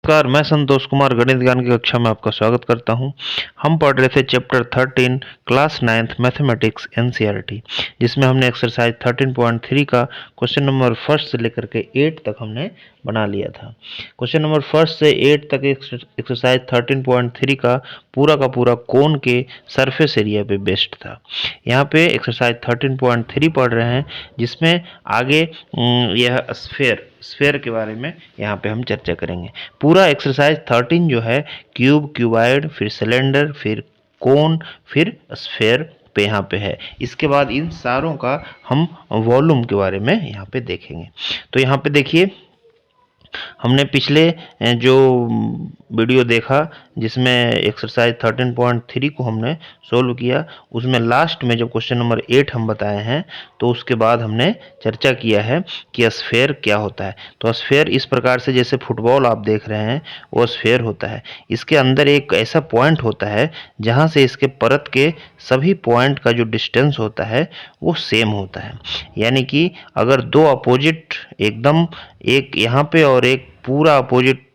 नमस्कार, मैं संतोष कुमार गणित ज्ञान की कक्षा में आपका स्वागत करता हूं। हम पढ़ रहे थे chapter 13 class 9th mathematics NCERT, जिसमें हमने एक्सरसाइज 13.3 का क्वेश्चन नंबर फर्स्ट से लेकर के 8 तक हमने बना लिया था। क्वेश्चन नंबर फर्स्ट से 8 तक एक्सरसाइज 13.3 का पूरा कोन के सरफेस एरिया पे बेस्ड था। यहाँ पे एक्सरसाइज 13.3 पढ़ रहे हैं, जिसमें आगे यह स्फेयर के बारे में यहाँ पे हम चर्चा करेंगे। पूरा एक्सरसाइज 13 जो है क्यूबाइड, फिर सिलेंडर, फिर कोन, फिर स्फेयर पे यहाँ पे है। इसके बाद इन सारों का हम वॉल्यूम के बारे में यहाँ पे देखेंगे। तो यहाँ पे देखिए, हमने पिछले जो वीडियो देखा जिसमें एक्सरसाइज 13.3 को हमने सोल्व किया, उसमें लास्ट में जब क्वेश्चन नंबर 8 हम बताए हैं, तो उसके बाद हमने चर्चा किया है कि स्फेयर क्या होता है। तो स्फेयर इस प्रकार से, जैसे फुटबॉल आप देख रहे हैं, वो स्फेयर होता है। इसके अंदर एक ऐसा पॉइंट होता है जहां से इसके परत के सभी पॉइंट का जो डिस्टेंस होता है वो सेम होता है। यानी कि अगर दो अपोजिट एकदम, एक यहाँ पे और एक पूरा अपोजिट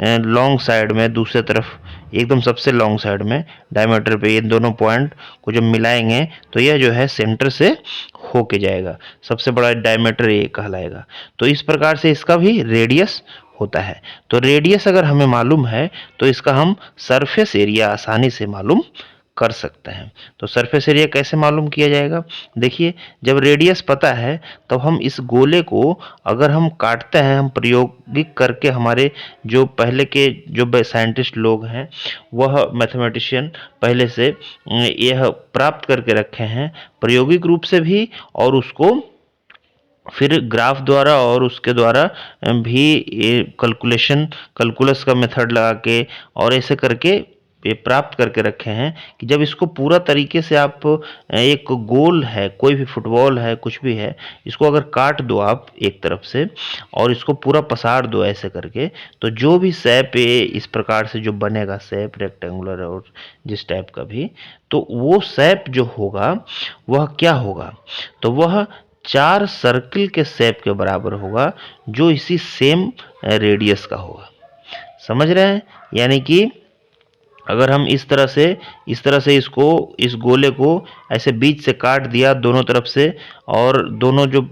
लॉन्ग साइड में, दूसरे तरफ एकदम सबसे लॉन्ग साइड में डायमीटर पे, ये दोनों पॉइंट को जब मिलाएंगे तो यह जो है सेंटर से होके जाएगा। सबसे बड़ा डायमीटर ये कहलाएगा। तो इस प्रकार से इसका भी रेडियस होता है। तो रेडियस अगर हमें मालूम है तो इसका हम सरफेस एरिया आसानी से मालूम कर सकते हैं। तो सरफेस एरिया कैसे मालूम किया जाएगा? देखिए, जब रेडियस पता है तो हम इस गोले को अगर हम काटते हैं, हम प्रायोगिक करके, हमारे जो पहले के जो साइंटिस्ट लोग हैं, वह मैथमेटिशियन पहले से यह प्राप्त करके रखे हैं प्रायोगिक रूप से भी, और उसको फिर ग्राफ द्वारा और उसके द्वारा भी कैलकुलस का मेथड लगा के और ऐसे करके ये प्राप्त करके रखे हैं कि जब इसको पूरा तरीके से आप, एक गोल है, कोई भी फुटबॉल है, कुछ भी है, इसको अगर काट दो आप एक तरफ से और इसको पूरा पसार दो ऐसे करके, तो जो भी शेप इस प्रकार से जो बनेगा, शेप रेक्टेंगुलर और जिस टाइप का भी, तो वो शेप जो होगा वह क्या होगा? तो वह 4 सर्किल के शेप के बराबर होगा, जो इसी सेम रेडियस का होगा। समझ रहे हैं? यानी कि अगर हम इस तरह से इसको, इस गोले को ऐसे बीच से काट दिया दोनों तरफ से, और दोनों जो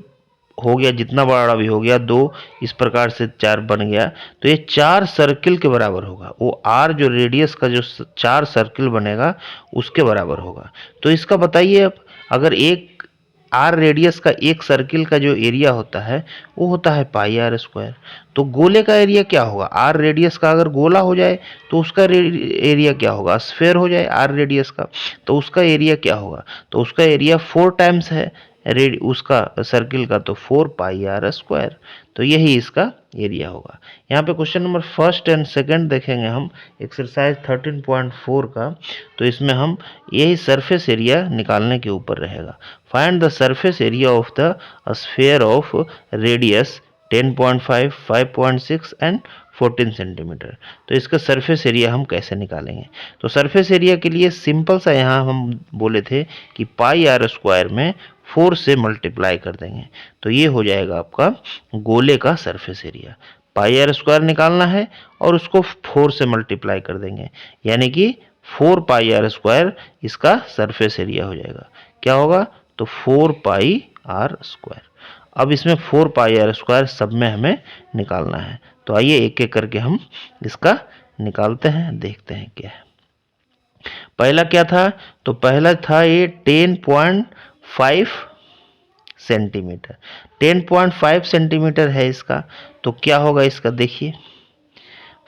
हो गया, जितना बड़ा भी हो गया, 2 इस प्रकार से 4 बन गया, तो ये 4 सर्किल के बराबर होगा। वो आर जो रेडियस का जो 4 सर्किल बनेगा उसके बराबर होगा। तो इसका बताइए, अब अगर एक आर रेडियस का एक सर्किल का जो एरिया होता है वो होता है पाई आर स्क्वायर, तो गोले का एरिया क्या होगा? आर रेडियस का अगर गोला हो जाए तो उसका एरिया क्या होगा? स्फेयर हो जाए आर रेडियस का, तो उसका एरिया क्या होगा? तो उसका एरिया 4 टाइम्स है उसका सर्किल का, तो 4 पाई आर स्क्वायर। तो यही इसका एरिया होगा। यहाँ पे question number first and second देखेंगे हम एक्सरसाइज 13.4 का, तो इसमें हम यही सरफेस एरिया निकालने के ऊपर रहेगा। Find the surface area of the sphere of radius 10.5, 5.6 and 14 centimetre. तो इसका सरफेस एरिया हम कैसे निकालेंगे? तो सरफेस एरिया के लिए सिंपल सा, यहाँ हम बोले थे कि पाई आर स्क्वायर में 4 से मल्टीप्लाई कर देंगे, तो ये हो जाएगा आपका गोले का surface area. Pi r square निकालना है और उसको 4 से मल्टीप्लाई कर देंगे, यानी कि 4 पाई आर स्क्वायर इसका सरफेस एरिया हो जाएगा। क्या होगा? तो 4 पाई आर स्क्वायर। अब इसमें 4 पाई आर स्क्वायर सब में हमें निकालना है। तो आइए एक एक करके हम इसका निकालते हैं, देखते हैं क्या है। पहला क्या था? तो पहला था ये 10.5 सेंटीमीटर। 10.5 सेंटीमीटर है इसका, तो क्या होगा इसका? देखिए,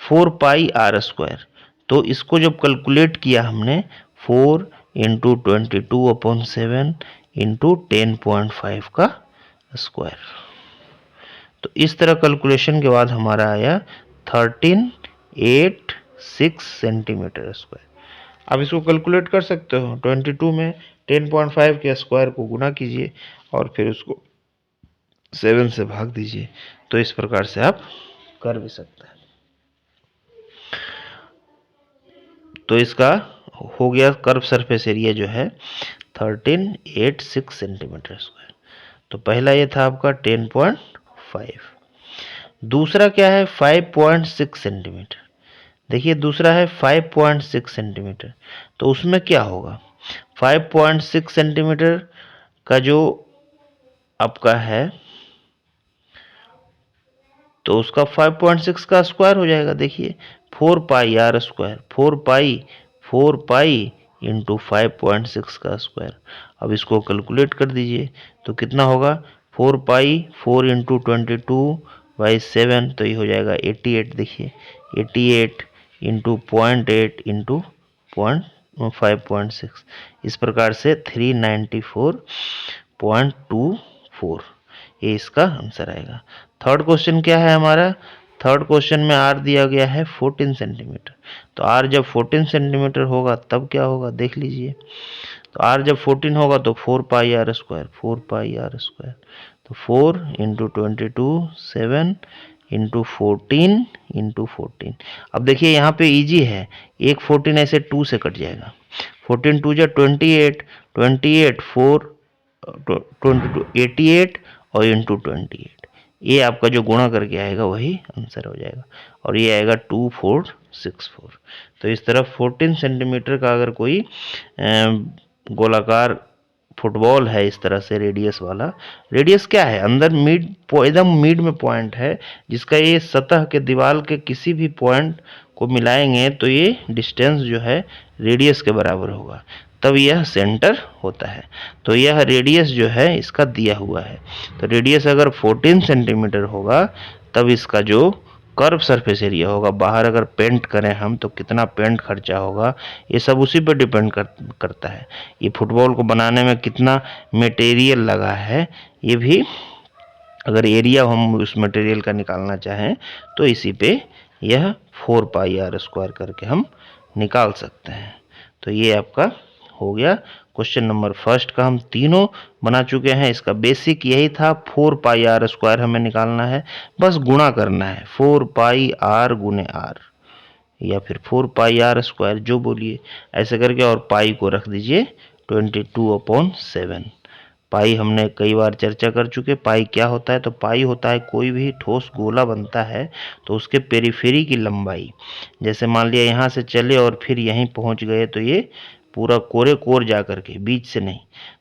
4 पाई आर स्क्वायर। तो इसको जब कैलकुलेट किया हमने, 4 इंटू 22/7 इंटू 10.5 का स्क्वायर, तो इस तरह कैलकुलेशन के बाद हमारा आया 1386 सेंटीमीटर स्क्वायर। आप इसको कैलकुलेट कर सकते हो। 22 में 10.5 के स्क्वायर को गुना कीजिए और फिर उसको 7 से भाग दीजिए, तो इस प्रकार से आप कर भी सकते हैं। तो इसका हो गया कर्व सरफेस एरिया जो है 1386 सेंटीमीटर स्क्वायर। तो पहला ये था आपका 10.5। दूसरा क्या है 5.6 सेंटीमीटर। देखिए दूसरा है 5.6 सेंटीमीटर, तो उसमें क्या होगा 5.6 सेंटीमीटर का जो आपका है तो उसका 5.6 का स्क्वायर हो जाएगा। देखिए 4 पाई r स्क्वायर, 4 पाई इंटू 5.6 का स्क्वायर। अब इसको कैलकुलेट कर दीजिए तो कितना होगा 4 पाई 4 इंटू 22/7, तो ये हो जाएगा 88। देखिए 88 इंटू 0.8 इंटू 5.6, इस प्रकार से 394.24, ये इसका आंसर आएगा। थर्ड क्वेश्चन क्या है हमारा, थर्ड क्वेश्चन में आर दिया गया है 14 सेंटीमीटर। तो आर जब 14 सेंटीमीटर होगा तब क्या होगा देख लीजिए। तो आर जब 14 होगा तो 4 पाई r स्क्वायर, 4 पाई r स्क्वायर, तो 4 इंटू 22/7 इंटू 14 इंटू 14। अब देखिए यहाँ पे इजी है, एक 14 ऐसे 2 से कट जाएगा, 14 2 जा 28, 28 4 22 88 और इंटू 28, ये आपका जो गुणा करके आएगा वही आंसर हो जाएगा, और ये आएगा 2464। तो इस तरह 14 सेंटीमीटर का अगर कोई गोलाकार फुटबॉल है इस तरह से रेडियस वाला, रेडियस क्या है अंदर मिड, एकदम मिड में पॉइंट है, जिसका ये सतह के दीवार के किसी भी पॉइंट को मिलाएंगे तो ये डिस्टेंस जो है रेडियस के बराबर होगा, तब यह सेंटर होता है। तो यह रेडियस जो है इसका दिया हुआ है, तो रेडियस अगर 14 सेंटीमीटर होगा तब इसका जो कर्व सरफेस एरिया होगा, बाहर अगर पेंट करें हम तो कितना पेंट खर्चा होगा, ये सब उसी पर डिपेंड करता है। ये फुटबॉल को बनाने में कितना मटेरियल लगा है, ये भी अगर एरिया हम उस मटेरियल का निकालना चाहें तो इसी पे यह 4 पाई r स्क्वायर करके हम निकाल सकते हैं। तो ये आपका हो गया क्वेश्चन नंबर फर्स्ट का, हम तीनों बना चुके हैं। इसका बेसिक यही था, 4 पाई r स्क्वायर हमें निकालना है, बस गुणा करना है 4 पाई r गुने r, या फिर 4 पाई r स्क्वायर जो बोलिए ऐसे करके, और पाई को रख दीजिए 22/7। पाई हमने कई बार चर्चा कर चुके, पाई क्या होता है, तो पाई होता है कोई भी ठोस गोला बनता है तो उसके पेरीफेरी की लंबाई, जैसे मान लिया यहाँ से चले और फिर यहीं पहुँच गए तो ये पूरा कोरे कोर जा करके, बीच से नहीं,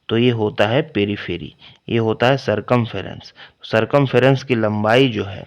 तो ये होता है पेरीफेरी, ये होता है सरकमफेरेंस। सरकमफेरेंस की लंबाई जो है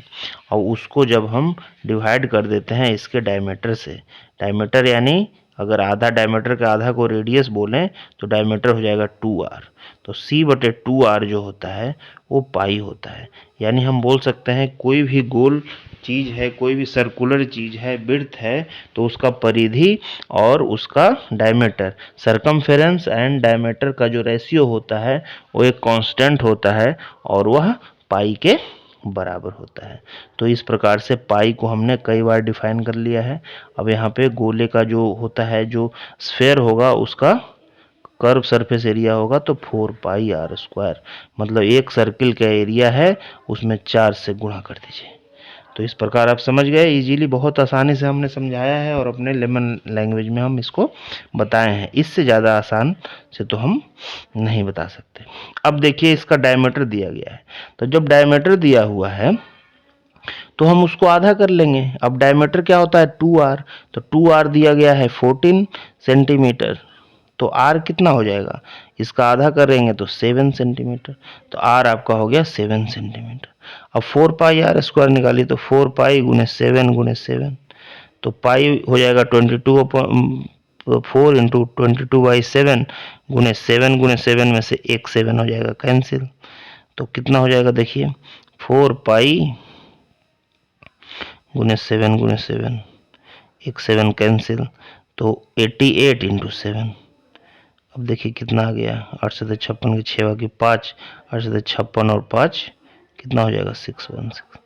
और उसको जब हम डिवाइड कर देते हैं इसके डायमीटर से, डायमीटर यानी अगर आधा डायमीटर का आधा को रेडियस बोलें तो डायमीटर हो जाएगा 2r, तो c/2r जो होता है वो पाई होता है। यानी हम बोल सकते हैं कोई भी गोल चीज़ है, कोई भी सर्कुलर चीज़ है, विड्थ है, तो उसका परिधि और उसका डायमीटर, सरकमफेरेंस एंड डायमीटर का जो रेशियो होता है वो एक कांस्टेंट होता है और वह पाई के बराबर होता है। तो इस प्रकार से पाई को हमने कई बार डिफाइन कर लिया है। अब यहाँ पे गोले का जो होता है, जो स्फेयर होगा उसका कर्व सरफेस एरिया होगा तो 4 पाई r स्क्वायर, मतलब एक सर्किल का एरिया है उसमें 4 से गुणा कर दीजिए। तो इस प्रकार आप समझ गए, इजीली बहुत आसानी से हमने समझाया है और अपने लेमन लैंग्वेज में हम इसको बताए हैं, इससे ज़्यादा आसान से तो हम नहीं बता सकते। अब देखिए इसका डायमीटर दिया गया है, तो जब डायमीटर दिया हुआ है तो हम उसको आधा कर लेंगे। अब डायमीटर क्या होता है 2r, तो 2r दिया गया है 14 सेंटीमीटर, तो r कितना हो जाएगा, इसका आधा करेंगे तो 7 सेंटीमीटर, तो r आपका हो गया 7 सेंटीमीटर। अब 4 पाई r स्क्वायर निकालिए, तो 4 पाई गुने 7 गुने 7, तो पाई हो जाएगा 4 इंटू 22/7 गुने 7 में से एक 7 हो जाएगा कैंसिल, तो कितना हो जाएगा देखिए 4 पाई गुने 7, एक 7 कैंसिल, तो 88 इंटू 7। अब देखिए कितना आ गया, 8 से 56 की 6 की 5, 8 से 56 और 5 कितना हो जाएगा 616,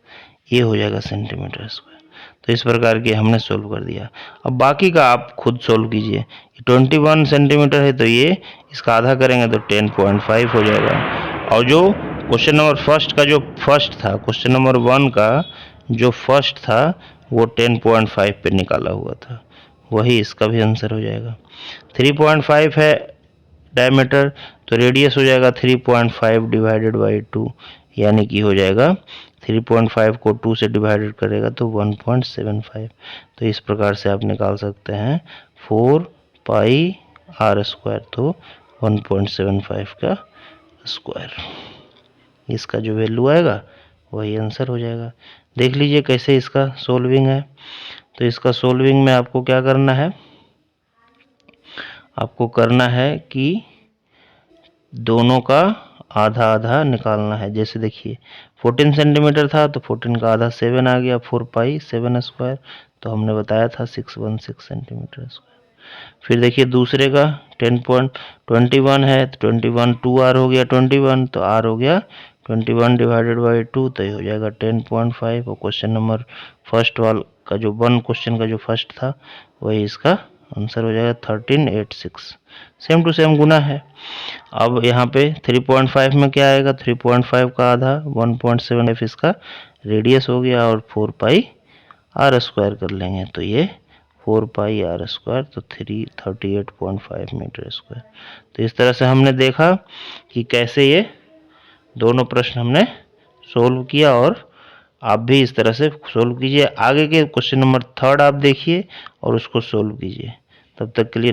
ये हो जाएगा सेंटीमीटर स्क्वायर। तो इस प्रकार के हमने सोल्व कर दिया। अब बाकी का आप खुद सोल्व कीजिए। 21 सेंटीमीटर है तो ये इसका आधा करेंगे तो 10.5 हो जाएगा, और जो क्वेश्चन नंबर फर्स्ट का जो फर्स्ट था, क्वेश्चन नंबर 1 का जो फर्स्ट था वो 10.5 पे निकाला हुआ था, वही इसका भी आंसर हो जाएगा। 3.5 है डायमीटर, तो रेडियस हो जाएगा 3.5 डिवाइडेड बाई 2, यानी कि हो जाएगा 3.5 को 2 से डिवाइडेड करेगा तो 1.75। तो इस प्रकार से आप निकाल सकते हैं 4 पाई आर स्क्वायर, तो 1.75 का स्क्वायर। इसका जो वैल्यू आएगा वही आंसर हो जाएगा। देख लीजिए कैसे इसका सोल्विंग है। तो इसका सोल्विंग में आपको क्या करना है, आपको करना है कि दोनों का आधा आधा निकालना है। जैसे देखिए 14 सेंटीमीटर था तो 14 का आधा 7 आ गया, 4 पाई 7 स्क्वायर, तो हमने बताया था 616 सेंटीमीटर स्क्वायर। फिर देखिए दूसरे का 10.21 है तो 21 2 आर हो गया 21, तो आर हो गया 21 डिवाइडेड बाई 2, तो ये हो जाएगा 10.5। और क्वेश्चन नंबर फर्स्ट वाल का जो क्वेश्चन का जो फर्स्ट था वही इसका आंसर हो जाएगा 1386। सेम टू सेम गुना है। अब यहाँ पे 3.5 में क्या आएगा, 3.5 का आधा 1.75 इसका रेडियस हो गया, और 4 पाई आर स्क्वायर कर लेंगे तो ये 4 पाई आर स्क्वायर, तो 338.5 मीटर स्क्वायर। तो इस तरह से हमने देखा कि कैसे ये दोनों प्रश्न हमने सोल्व किया, और आप भी इस तरह से सोल्व कीजिए। आगे के क्वेश्चन नंबर 3 आप देखिए और उसको सोल्व कीजिए। तब तक के लिए